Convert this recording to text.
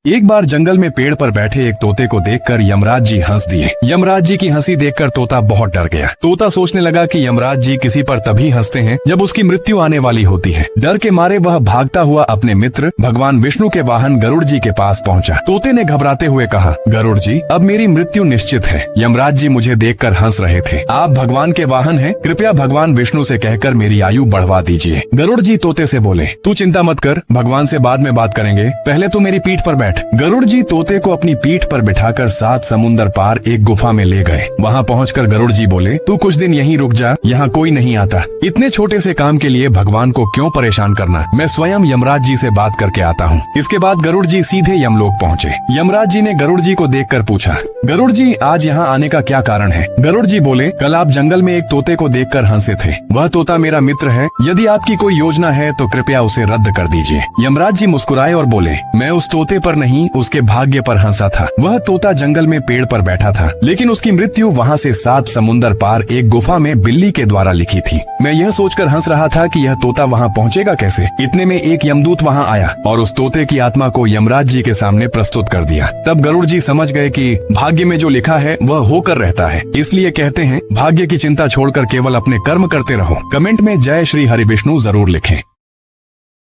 एक बार जंगल में पेड़ पर बैठे एक तोते को देखकर यमराज जी हंस दिए। यमराज जी की हंसी देखकर तोता बहुत डर गया। तोता सोचने लगा कि यमराज जी किसी पर तभी हंसते हैं जब उसकी मृत्यु आने वाली होती है। डर के मारे वह भागता हुआ अपने मित्र भगवान विष्णु के वाहन गरुड़ जी के पास पहुंचा। तोते ने घबराते हुए कहा, गरुड़ जी, अब मेरी मृत्यु निश्चित है। यमराज जी मुझे देखकर हंस रहे थे। आप भगवान के वाहन हैं, कृपया भगवान विष्णु से कहकर मेरी आयु बढ़वा दीजिए। गरुड़ जी तोते से बोले, तू चिंता मत कर, भगवान से बाद में बात करेंगे, पहले तू मेरी पीठ पर बैठ। गरुड़ जी तोते को अपनी पीठ पर बिठाकर 7 समुंदर पार एक गुफा में ले गए। वहाँ पहुंचकर गरुड़ जी बोले, तू कुछ दिन यहीं रुक जा, यहाँ कोई नहीं आता। इतने छोटे से काम के लिए भगवान को क्यों परेशान करना, मैं स्वयं यमराज जी से बात करके आता हूँ। इसके बाद गरुड़ जी सीधे यमलोक पहुँचे। यमराज जी ने गरुड़ जी को देखकर पूछा, गरुड़ जी, आज यहाँ आने का क्या कारण है? गरुड़ जी बोले, कल आप जंगल में एक तोते को देखकर हंसे थे। वह तोता मेरा मित्र है। यदि आपकी कोई योजना है तो कृपया उसे रद्द कर दीजिए। यमराज जी मुस्कुराए और बोले, मैं उस तोते पर नहीं, उसके भाग्य पर हंसा था। वह तोता जंगल में पेड़ पर बैठा था, लेकिन उसकी मृत्यु वहाँ से 7 समुंदर पार एक गुफा में बिल्ली के द्वारा लिखी थी। मैं यह सोचकर हंस रहा था कि यह तोता वहाँ पहुँचेगा कैसे। इतने में एक यमदूत वहाँ आया और उस तोते की आत्मा को यमराज जी के सामने प्रस्तुत कर दिया। तब गरुड़ जी समझ गए कि भाग्य में जो लिखा है वह होकर रहता है। इसलिए कहते हैं, भाग्य की चिंता छोड़कर केवल अपने कर्म करते रहो। कमेंट में जय श्री हरि विष्णु जरूर लिखें।